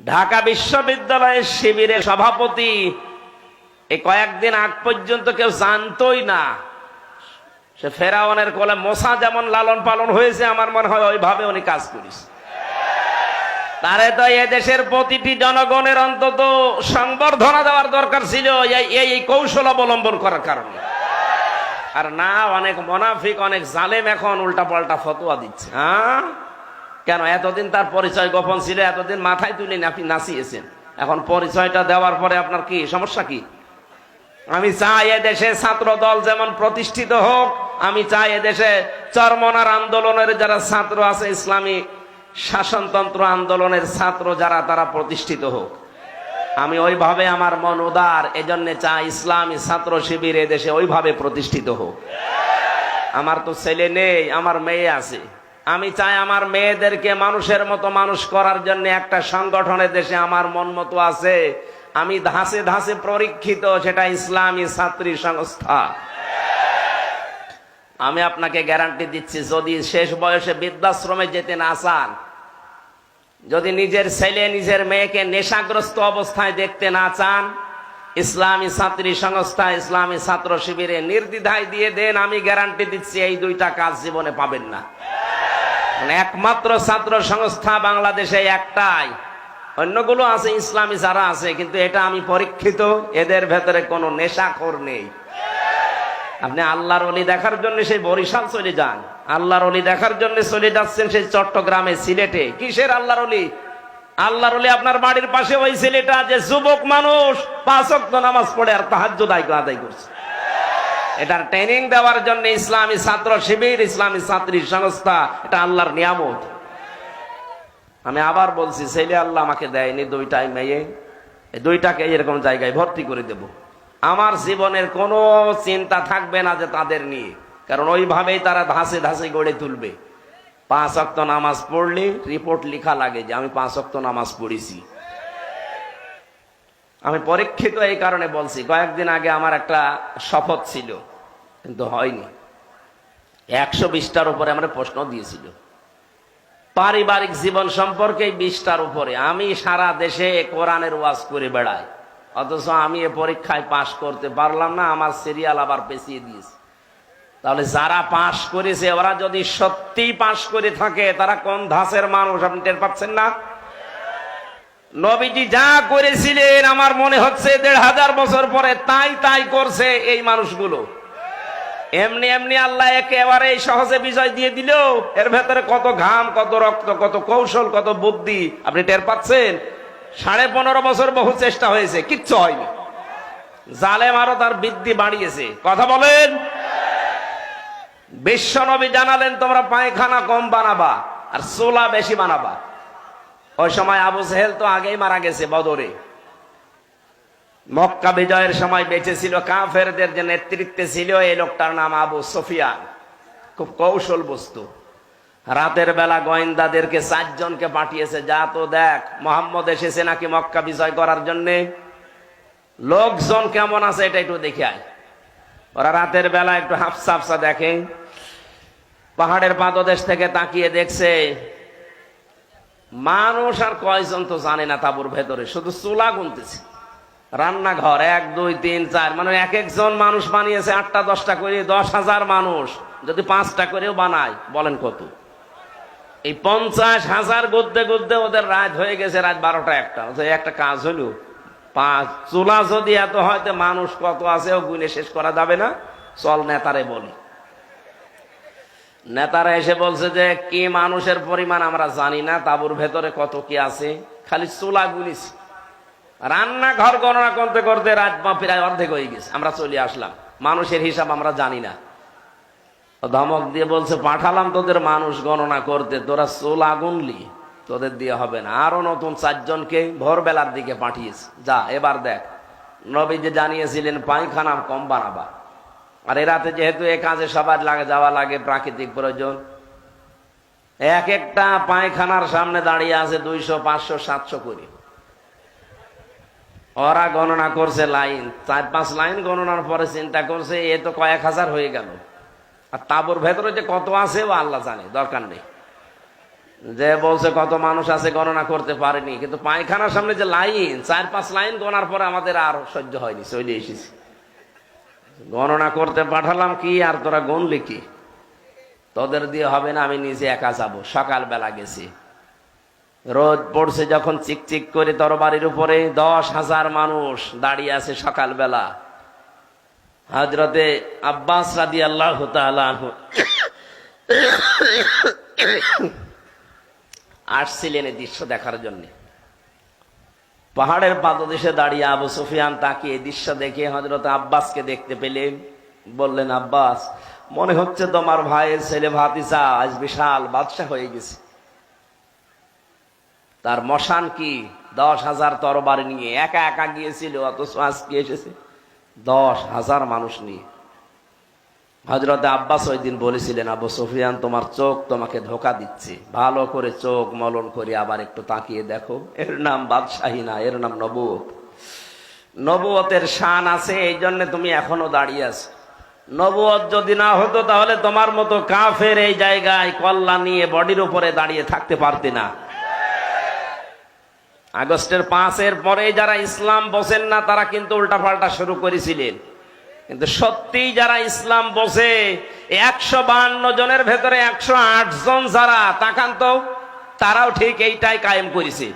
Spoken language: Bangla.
ঢাকা বিশ্ববিদ্যালয়ের শিবিরের সভাপতি এই কয়েকদিন আগ পর্যন্ত কেউ জানতোই না সে ফেরাউনের কোলে মোসা যেমন লালন পালন হয়েছে, আমার মনে হয় ওইভাবে উনি কাজ করিস। তারে তো এদেশের প্রতিটি জনগণের অন্তত সংবর্ধনা দেওয়ার দরকার ছিল এই কৌশল অবলম্বন করার কারণে। আর না, অনেক মুনাফিক, অনেক জালেম এখন উল্টা পাল্টা ফতোয়া দিচ্ছে। কেন? এতদিন তার পরিচয় গোপন ছিল, এতদিন মাথায় তুলে আপনি নাচিয়েছেন, এখন পরিচয়টা দেওয়ার পরে আপনার কি সমস্যা? কি আমি চাই এদেশে ছাত্র দল যেমন প্রতিষ্ঠিত হোক, আমি চাই এদেশে চরমনার আন্দোলনের যারা ছাত্র আছে, ইসলামী শাসনতন্ত্র আন্দোলনের ছাত্র যারা, তারা প্রতিষ্ঠিত হোক। আমি ওইভাবে, আমার মন উদার, এজন্য চাই ইসলামী ছাত্র শিবির এদেশে ওইভাবে প্রতিষ্ঠিত হোক। আমার তো ছেলে নেই, আমার মেয়ে আছে। আমি চাই আমার মেয়েদেরকে মানুষের মতো মানুষ করার জন্য একটা সংগঠনের দেশে আমার মন মতো আছে, আমি ধাসে ধাসে পরীক্ষিত, সেটা ইসলামী ছাত্রী সংস্থা। আমি আপনাকে গ্যারান্টি দিচ্ছি, যদি শেষ বয়সে বৃদ্ধাশ্রমে যেতে না চান, যদি নিজের ছেলে নিজের মেয়েকে নেশাগ্রস্ত অবস্থায় দেখতে না চান, ইসলামী ছাত্রী সংস্থা, ইসলামী ছাত্র শিবিরে নির্দ্বিধায় দিয়ে দেন, আমি গ্যারান্টি দিচ্ছি এই দুইটা কাজ জীবনে পাবেন না। একমাত্র ছাত্র সংস্থা বাংলাদেশে একটাই, অন্যগুলো আছে ইসলামী যারা আছে, কিন্তু এটা আমি পরীক্ষিত, এদের ভেতরে কোনো নেশাখোর নেই। আপনি আল্লাহর ওলি দেখার জন্য সেই বরিশাল চলে যান, আল্লাহর ওলি দেখার জন্য চলে যাচ্ছেন সেই চট্টগ্রামে, সিলেটে। কিসের আল্লাহর ওলি? আল্লাহর ওলি আপনার বাড়ির পাশে ওই ছেলেটা যে যুবক মানুষ 5 ওয়াক্ত নামাজ পড়ে আর তাহাজ্জুদ আদায় করছে। এটার ট্রেনিং দেওয়ার জন্য ইসলামী ছাত্র শিবির, ইসলামী ছাত্রী সংস্থা, এটা আল্লাহর নিয়ামত। আমি আবার বলছি, ছেলে আল্লাহ আমাকে দেয়নি, দুইটাই মেয়ে, এই দুইটাকে এরকম জায়গায় ভর্তি করে দেব। আমার জীবনের কোনো চিন্তা থাকবে না যে তাদের নিয়ে, কারণ ওইভাবেই তারা ধাসে ধাসে গড়ে তুলবে। 5 ওয়াক্ত নামাজ পড়লে রিপোর্ট লেখা লাগে যে আমি 5 ওয়াক্ত নামাজ পড়েছি। আমি পরীক্ষিত এই কারণে বলছি, কয়েকদিন আগে আমার একটা শপথ ছিল, কিন্তু হয়নি। 120টার উপরে আমরা প্রশ্ন দিয়েছিল, পারিবারিক জীবন সম্পর্কে 20টার উপরে। আমি সারা দেশে কোরআনের ওয়াজ করে বেড়াই, অথচ আমি এ পরীক্ষায় পাশ করতে পারলাম না, আমার সিরিয়াল আবার পেছিয়ে দিয়েছে। তাহলে যারা পাশ করেছে ওরা যদি সত্যি পাশ করে থাকে, তারা কোন ধাঁচের মানুষ আপনি টের পাচ্ছেন না? নবীজি যা করেছিলেন আমার মনে হচ্ছে 1500 বছর পরে তাই করছে এই মানুষগুলো। এমনি এমনি আল্লাহ একেবারে সহজে বিজয় দিয়ে দিল। এর ভেতরে কত ঘাম, কত রক্ত, কত কৌশল, কত বুদ্ধি আপনি টের পাচ্ছেন? 15.5 বছর বহু চেষ্টা হয়েছে, কিচ্ছু হয়নি। জালেম আরো তার বৃদ্ধি বাড়িয়েছে। কথা বলেন। বিশ্ব নবী জানালেন তোমরা পায়খানা কম বানাবা আর চুলা বেশি বানাবা। ওই সময় আবু জেহেল তো আগেই মারা গেছে বদরে। মক্কা বিজয়ের সময় বেঁচে ছিল, কাফেরদের যে নেতৃত্বে ছিল এই লোকটার নাম আবু সুফিয়ান। খুব কৌশল বস্তু। রাতের বেলা গোয়েন্দাদেরকে 4 জনকে পাঠিয়েছে, যা তো দেখ মোহাম্মদ এসেছে নাকি মক্কা বিজয় করার জন্য, লোকজন কেমন আছে এটা একটু দেখে আয়। ওরা রাতের বেলা একটু হাফসা হাফসা দেখে, পাহাড়ের পাদদেশ থেকে তাকিয়ে দেখছে মানুষ আর কয়জন তো জানে না, তাঁবুর ভেতরে শুধু চুলা গুনতেছে। রান্নাঘর 1 2 3 4, মানে এক একজন মানুষ বানিয়েছে 8টা 10টা করে। 10,000 মানুষ যদি 5টা করেও বানায়, বলেন কত? এই 50,000 গুনতে গুনতে ওদের রাত হয়ে গেছে, রাত 12টা 1টা। একটা কাজ হলো, 5 চুলা যদি এত হয়তো মানুষ কত আছে ও গুনে শেষ করা যাবে না। চল নেতারে বলি। নেতারা এসে বলছে যে কি মানুষের পরিমাণ আমরা জানি না, তাঁবুর ভেতরে কত কি আছে, খালি চুলা গুনিছি। রান্নাঘর গণনা করতে করতে রাত প্রায় অর্ধেক হয়ে গেছে, আমরা চলে আসলাম। মানুষের হিসাব আমরা জানি না। ধমক দিয়ে বলছে পাঠালাম তোদের মানুষ গণনা করতে, তোরা চুলা গুনলি, তোদের দিয়ে হবে না। আরো নতুন 4 জনকে ভোরবেলার দিকে পাঠিয়েছে, যা এবার দেখ। নবী যে জানিয়েছিলেন পায়খানা কম বানাবা, আর এ রাতে যেহেতু এ কাজে সবার যাওয়া লাগে, প্রাকৃতিক প্রয়োজন, এক একটা পায়খানার সামনে দাঁড়িয়ে আছে 200 500 700 করে। ওরা গণনা করছে লাইন, 4-5 লাইন গণনার পরে চিন্তা করছে এ তো কয়েক হাজার হয়ে গেল, আর তাঁবুর ভেতরে যে কত আছে ও আল্লাহ জানে, দরকার নেই। যে বলছে কত মানুষ আছে গণনা করতে পারেনি, কিন্তু পায়খানার সামনে যে লাইন, 4-5 লাইন গণার পরে আমাদের আর সহ্য হয়নি, চলে এসেছি। গণনা করতে পাঠালাম কি, আর তোরা গণলি কি? তোদের দিয়ে হবে না, আমি নিজে একা যাব। সকালবেলা গেছি, রোদ পড়ছে যখন, চিকচিক করে তরবারির উপরে 10,000 মানুষ দাঁড়িয়ে আছে সকালবেলা। হযরতে আব্বাস রাদিয়াল্লাহু তাআলা আনহু আসছিলেন এই দৃশ্য দেখার জন্য। পাহাড়ের পাদদেশে দাঁড়িয়ে আবু সুফিয়ান তাকিয়ে দৃশ্য দেখে হযরত আব্বাসকে দেখতে পেলেন। বললেন, আব্বাস, মনে হচ্ছে তোমার ভাইয়ের ছেলে ভাতিজা আজ বিশাল বাদশা হয়ে গেছে। তার মশান কি 10,000 তরবারি নিয়ে একা একা গিয়েছিল, অথচ আজকে এসেছে 10,000 মানুষ নিয়ে। হযরত আব্বাস ওই দিন বলেছিলেন, আবু সুফিয়ান, তোমার চোখ তোমাকে ধোঁকা দিচ্ছে, ভালো করে চোখ মলন করে আবার একটু তাকিয়ে দেখো, এর নাম বাদশাহী না, এর নাম নবুয়ত। নবুয়তের শান আছে, এই জন্য তুমি এখনো দাঁড়িয়ে আছো। নবুয়ত যদি না হতো তাহলে তোমার মতো কাফের এই জায়গায় কল্লা নিয়ে বডির উপরে দাঁড়িয়ে থাকতে পারতে না। আগস্টের 5-এর পরে যারা ইসলাম বোঝেন না তারা কিন্তু উল্টাপাল্টা শুরু করেছিলেন, কিন্তু সত্যি যারা ইসলাম বোঝে, 152 জনের ভেতরে 108 জন যারা, তাকান তো, তারাও ঠিক এইটাই কায়েম করেছে।